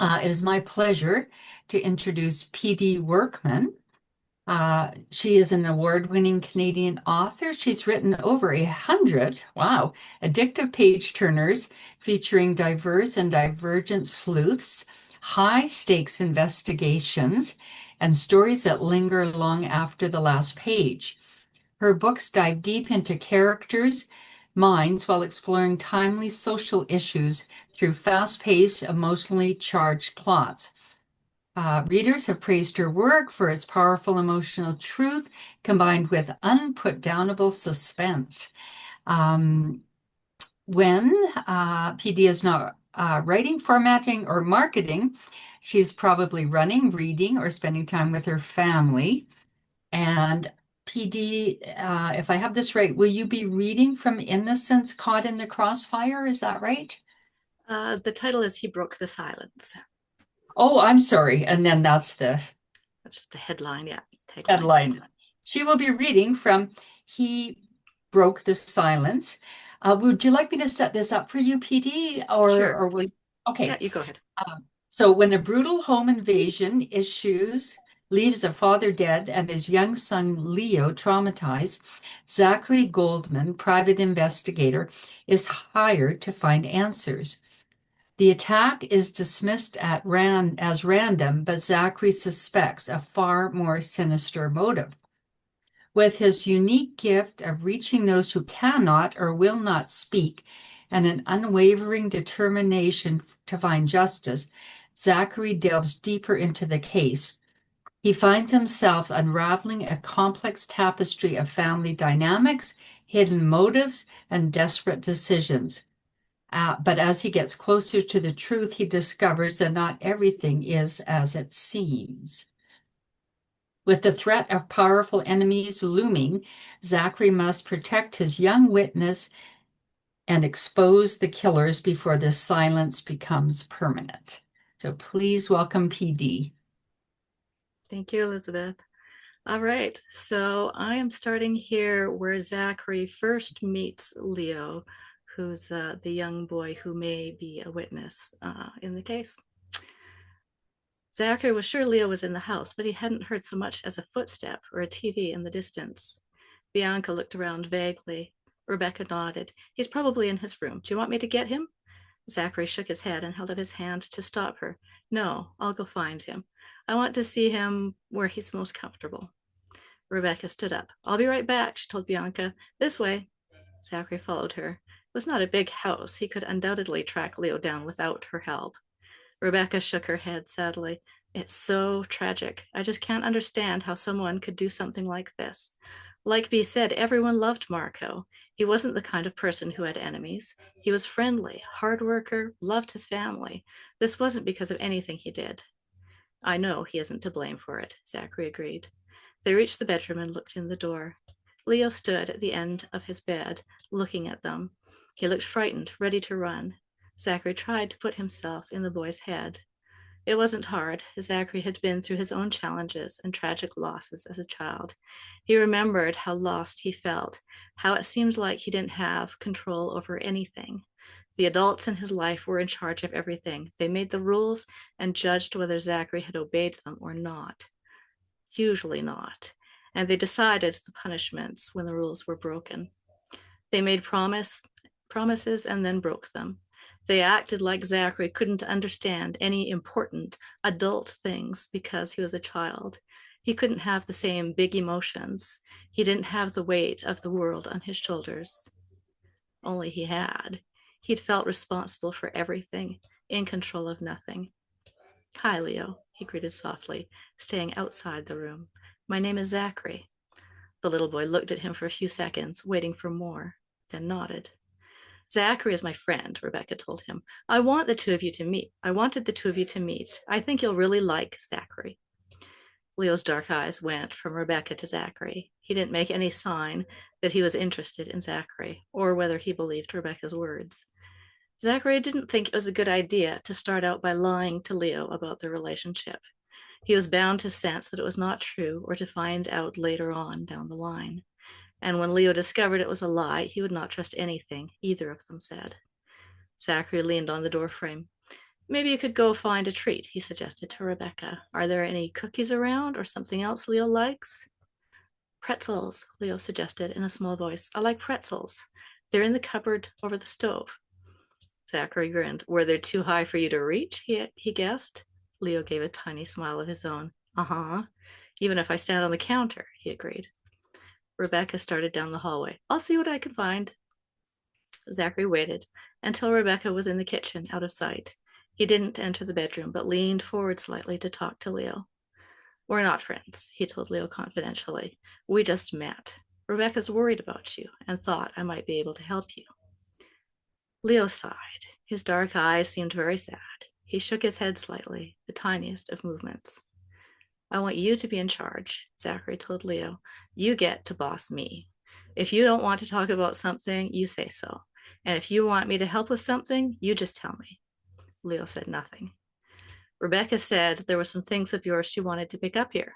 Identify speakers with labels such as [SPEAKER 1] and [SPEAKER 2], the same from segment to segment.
[SPEAKER 1] It is my pleasure to introduce P.D. Workman. She is an award-winning Canadian author. She's written over 100, wow, addictive page turners featuring diverse and divergent sleuths, high-stakes investigations, and stories that linger long after the last page. Her books dive deep into characters' minds while exploring timely social issues through fast-paced, emotionally charged plots. Readers have praised her work for its powerful emotional truth combined with unputdownable suspense. Um, when PD is not writing, formatting, or marketing, she's probably running, reading, or spending time with her family. And PD, if I have this right, will you be reading from Innocence Caught in the Crossfire? Is that right?
[SPEAKER 2] The title is He Broke the Silence.
[SPEAKER 1] Oh, I'm sorry. And then that's the
[SPEAKER 2] That's just a headline, yeah, tagline.
[SPEAKER 1] headline. She will be reading from He Broke the Silence. Would you like me to set this up for you, PD,
[SPEAKER 2] Sure.
[SPEAKER 1] or will you?
[SPEAKER 2] Yeah,
[SPEAKER 1] Okay.
[SPEAKER 2] you go ahead.
[SPEAKER 1] So when a brutal home invasion issues leaves a father dead and his young son Leo traumatized, Zachary Goldman, private investigator, is hired to find answers. The attack is dismissed as random, but Zachary suspects a far more sinister motive. With his unique gift of reaching those who cannot or will not speak and an unwavering determination to find justice, Zachary delves deeper into the case. He finds himself unraveling a complex tapestry of family dynamics, hidden motives, and desperate decisions. But as he gets closer to the truth, he discovers that not everything is as it seems. With the threat of powerful enemies looming, Zachary must protect his young witness and expose the killers before the silence becomes permanent. So please welcome PD.
[SPEAKER 2] Thank you, Elizabeth. All right, so I am starting here where Zachary first meets Leo, who's the young boy who may be a witness in the case. Zachary was sure Leo was in the house, but he hadn't heard so much as a footstep or a TV in the distance. Bianca looked around vaguely. Rebecca nodded. He's probably in his room. Do you want me to get him? Zachary shook his head and held up his hand to stop her. No, I'll go find him. I want to see him where he's most comfortable. Rebecca stood up. I'll be right back, she told Bianca. This way. Zachary followed her. It was not a big house. He could undoubtedly track Leo down without her help. Rebecca shook her head sadly. It's so tragic. I just can't understand how someone could do something like this. Like Bea said, everyone loved Marco. He wasn't the kind of person who had enemies. He was friendly, hard worker, loved his family. This wasn't because of anything he did. I know he isn't to blame for it, Zachary agreed. They reached the bedroom and looked in the door. Leo stood at the end of his bed, looking at them. He looked frightened, ready to run. Zachary tried to put himself in the boy's head. It wasn't hard. Zachary had been through his own challenges and tragic losses as a child. He remembered how lost he felt, how it seemed like he didn't have control over anything. The adults in his life were in charge of everything. They made the rules and judged whether Zachary had obeyed them or not. Usually not. And they decided the punishments when the rules were broken. They made promises and then broke them. They acted like Zachary couldn't understand any important adult things because he was a child. He couldn't have the same big emotions. He didn't have the weight of the world on his shoulders. Only he had. He'd felt responsible for everything, in control of nothing. Hi, Leo, he greeted softly, staying outside the room. My name is Zachary. The little boy looked at him for a few seconds, waiting for more, then nodded. Zachary is my friend, Rebecca told him. I wanted the two of you to meet. I think you'll really like Zachary. Leo's dark eyes went from Rebecca to Zachary. He didn't make any sign that he was interested in Zachary or whether he believed Rebecca's words. Zachary didn't think it was a good idea to start out by lying to Leo about their relationship. He was bound to sense that it was not true or to find out later on down the line. And when Leo discovered it was a lie, he would not trust anything either of them said. Zachary leaned on the doorframe. Maybe you could go find a treat, he suggested to Rebecca. Are there any cookies around or something else Leo likes? Pretzels, Leo suggested in a small voice. I like pretzels. They're in the cupboard over the stove. Zachary grinned. Were they too high for you to reach? He guessed. Leo gave a tiny smile of his own. Uh-huh. Even if I stand on the counter, he agreed. Rebecca started down the hallway. I'll see what I can find. Zachary waited until Rebecca was in the kitchen, out of sight. He didn't enter the bedroom, but leaned forward slightly to talk to Leo. We're not friends, he told Leo confidentially. We just met. Rebecca's worried about you and thought I might be able to help you. Leo sighed. His dark eyes seemed very sad. He shook his head slightly, the tiniest of movements. I want you to be in charge, Zachary told Leo. You get to boss me. If you don't want to talk about something, you say so. And if you want me to help with something, you just tell me. Leo said nothing. Rebecca said there were some things of yours she wanted to pick up here.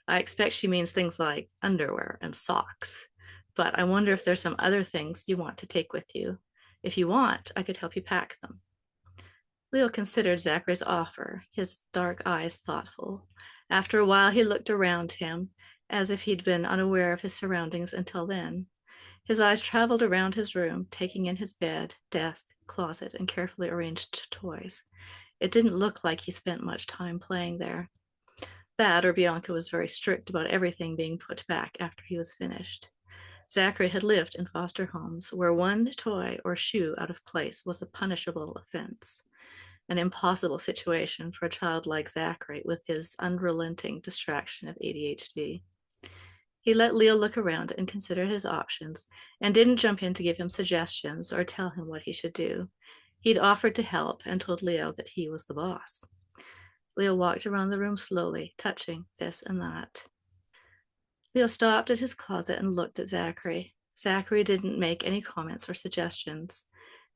[SPEAKER 2] I expect she means things like underwear and socks. But I wonder if there's some other things you want to take with you. If you want, I could help you pack them. Leo considered Zachary's offer, his dark eyes thoughtful. After a while, he looked around him, as if he'd been unaware of his surroundings until then. His eyes traveled around his room, taking in his bed, desk, closet, and carefully arranged toys. It didn't look like he spent much time playing there. That, or Bianca was very strict about everything being put back after he was finished. Zachary had lived in foster homes where one toy or shoe out of place was a punishable offense, an impossible situation for a child like Zachary with his unrelenting distraction of ADHD. He let Leo look around and consider his options and didn't jump in to give him suggestions or tell him what he should do. He'd offered to help and told Leo that he was the boss. Leo walked around the room slowly, touching this and that. Leo stopped at his closet and looked at Zachary. Zachary didn't make any comments or suggestions.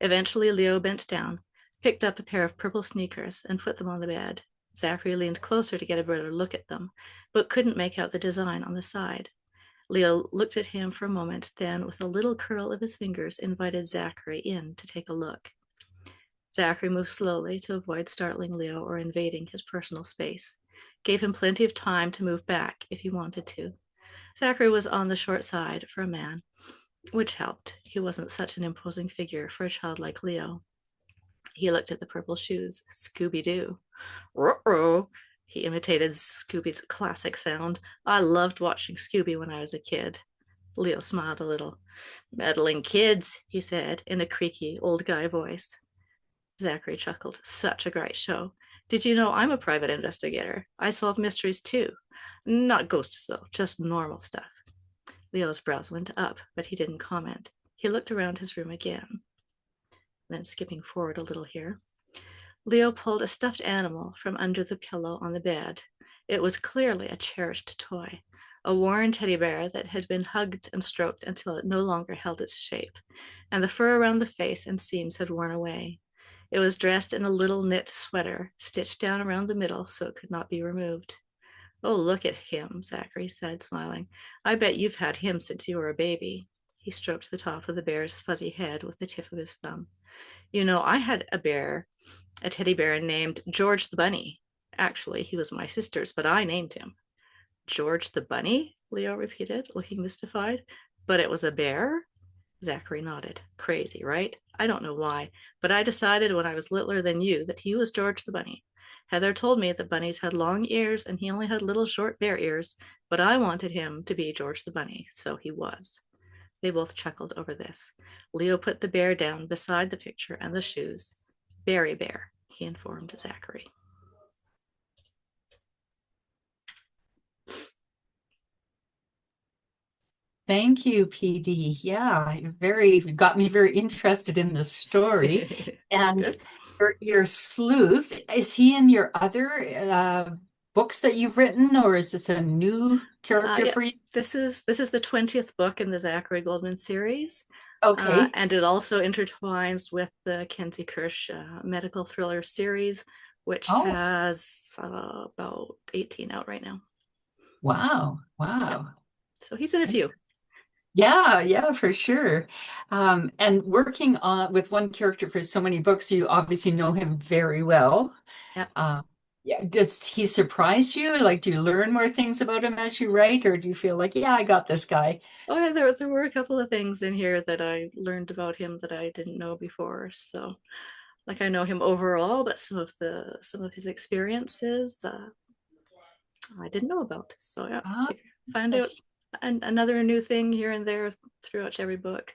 [SPEAKER 2] Eventually, Leo bent down, picked up a pair of purple sneakers, and put them on the bed. Zachary leaned closer to get a better look at them, but couldn't make out the design on the side. Leo looked at him for a moment, then, with a little curl of his fingers, invited Zachary in to take a look. Zachary moved slowly to avoid startling Leo or invading his personal space, gave him plenty of time to move back if he wanted to. Zachary was on the short side for a man, which helped. He wasn't such an imposing figure for a child like Leo. He looked at the purple shoes. Scooby-Doo. Ruh-roh. He imitated Scooby's classic sound. I loved watching Scooby when I was a kid. Leo smiled a little. Meddling kids, he said in a creaky old guy voice. Zachary chuckled. Such a great show. Did you know I'm a private investigator? I solve mysteries too. Not ghosts, though, just normal stuff. Leo's brows went up, but he didn't comment. He looked around his room again. Then, skipping forward a little here, Leo pulled a stuffed animal from under the pillow on the bed. It was clearly a cherished toy, a worn teddy bear that had been hugged and stroked until it no longer held its shape, and the fur around the face and seams had worn away. It was dressed in a little knit sweater, stitched down around the middle so it could not be removed. Oh, look at him, Zachary said, smiling. I bet you've had him since you were a baby. He stroked the top of the bear's fuzzy head with the tip of his thumb. You know, I had a teddy bear named George the Bunny. Actually, he was my sister's, but I named him. George the Bunny? Leo repeated, looking mystified. But it was a bear? Zachary nodded. Crazy, right? I don't know why, but I decided when I was littler than you that he was George the Bunny. Heather told me that bunnies had long ears and he only had little short bear ears, but I wanted him to be George the Bunny, so he was. They both chuckled over this. Leo put the bear down beside the picture and the shoes. Berry Bear, he informed Zachary.
[SPEAKER 1] Thank you, PD. Yeah, got me very interested in the story. And
[SPEAKER 2] Good.
[SPEAKER 1] your sleuth, is he in your other books that you've written, or is this a new character
[SPEAKER 2] Yeah,
[SPEAKER 1] for you?
[SPEAKER 2] this is the 20th book in the Zachary Goldman series.
[SPEAKER 1] Okay.
[SPEAKER 2] And it also intertwines with the Kenzie Kirsch medical thriller series, which
[SPEAKER 1] Oh,
[SPEAKER 2] has about 18 out right now.
[SPEAKER 1] wow.
[SPEAKER 2] Yep.
[SPEAKER 1] Wow.
[SPEAKER 2] So he's in a few.
[SPEAKER 1] Yeah, yeah, for sure. And working on with one character for so many books, you obviously know him very well.
[SPEAKER 2] Yeah.
[SPEAKER 1] Uh, yeah, does he surprise you? Like, do you learn more things about him as you write, or do you feel like, yeah, I got this guy?
[SPEAKER 2] Oh yeah, there were a couple of things in here that I learned about him that I didn't know before. So like I know him overall, but some of his experiences I didn't know about. So yeah,
[SPEAKER 1] Ah,
[SPEAKER 2] find out another new thing here and there throughout every book.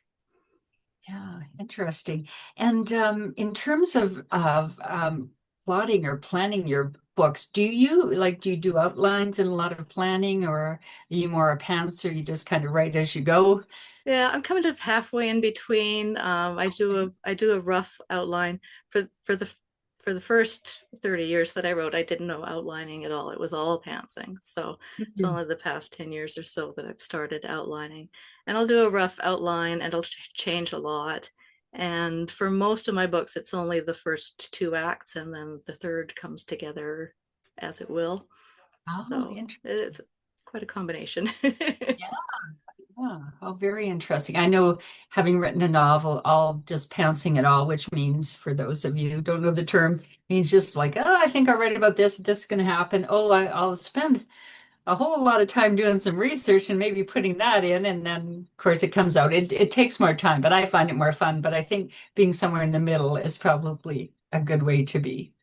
[SPEAKER 1] yeah, interesting. And in terms of plotting or planning your books, do you do outlines and a lot of planning, or are you more a pantser? You just kind of write as you go?
[SPEAKER 2] Yeah, I'm kind of halfway in between. I do a rough outline for the first 30 years that I wrote. I didn't know outlining at all. It was all pantsing. So it's
[SPEAKER 1] Mhm.
[SPEAKER 2] only the past 10 years or so that I've started outlining. And I'll do a rough outline and it'll change a lot. And for most of my books, it's only the first two acts and then the third comes together as it will.
[SPEAKER 1] Oh,
[SPEAKER 2] So
[SPEAKER 1] interesting.
[SPEAKER 2] it's quite a combination.
[SPEAKER 1] Yeah, oh, very interesting. I know having written a novel, all just pouncing it all, which means for those of you who don't know the term, means just like, oh, I think I'll write about this. This is going to happen. Oh, I'll spend a whole lot of time doing some research and maybe putting that in. And then, of course, it comes out. It takes more time, but I find it more fun. But I think being somewhere in the middle is probably a good way to be.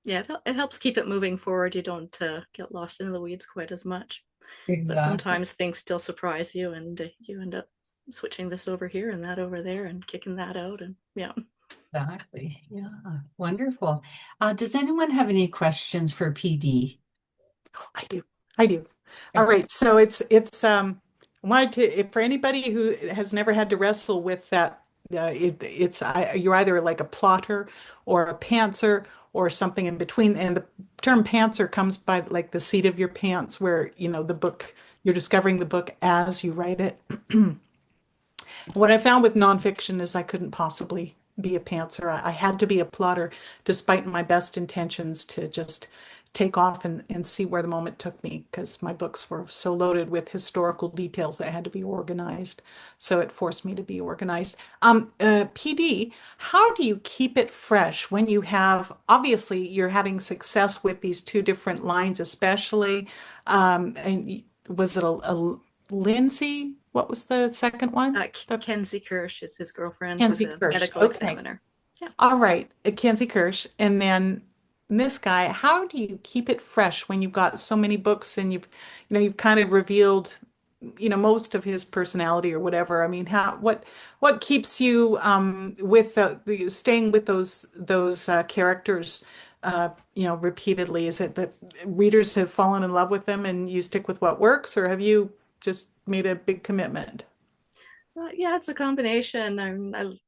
[SPEAKER 2] Yeah, it helps keep it moving forward. You don't get lost in the weeds quite as much. But
[SPEAKER 1] Exactly.
[SPEAKER 2] sometimes things still surprise you, and you end up switching this over here and that over there, and kicking that out. And yeah,
[SPEAKER 1] Exactly. Yeah. Wonderful. Does anyone have any questions for PD?
[SPEAKER 3] I do. I do. All right. So wanted to if for anybody who has never had to wrestle with that, you're either like a plotter or a pantser or something in between. And the term pantser comes by like the seat of your pants, where the book you're discovering the book as you write it. What I found with nonfiction is I couldn't possibly be a pantser. I had to be a plotter, despite my best intentions to just take off and see where the moment took me, because my books were so loaded with historical details that had to be organized. So it forced me to be organized. PD, how do you keep it fresh when you have, obviously, you're having success with these two different lines, especially, and was it a Lindsay? What was the second one? The
[SPEAKER 2] Kenzie Kirsch is his girlfriend, who's
[SPEAKER 3] Kenzie
[SPEAKER 2] a
[SPEAKER 3] Kirsch.
[SPEAKER 2] medical
[SPEAKER 3] Okay.
[SPEAKER 2] examiner. Yeah.
[SPEAKER 3] All right. Kenzie Kirsch. And then this guy, how do you keep it fresh when you've got so many books and you've kind of revealed, most of his personality or whatever. I mean, what keeps you with staying with those characters repeatedly? Is it that readers have fallen in love with them and you stick with what works, or have you just made a big commitment?
[SPEAKER 2] Yeah, it's a combination.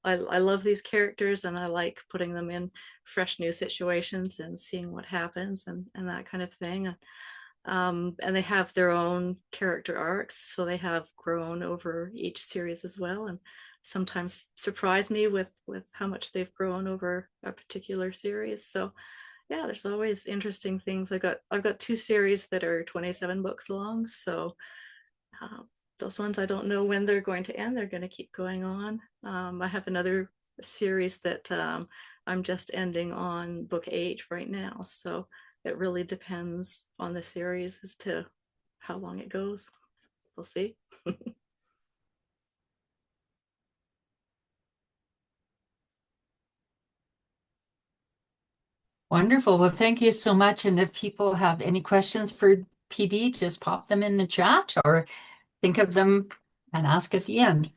[SPEAKER 2] I love these characters and I like putting them in fresh new situations and seeing what happens and that kind of thing. And they have their own character arcs, so they have grown over each series as well, and sometimes surprise me with how much they've grown over a particular series. So yeah, there's always interesting things. I've got two series that are 27 books long, so uh, those ones I don't know when they're going to end. They're going to keep going on. I have another series that I'm just ending on book 8 right now, so it really depends on the series as to how long it goes. We'll see.
[SPEAKER 1] Wonderful. Well, thank you so much. And if people have any questions for PD, just pop them in the chat or think of them and ask at the end.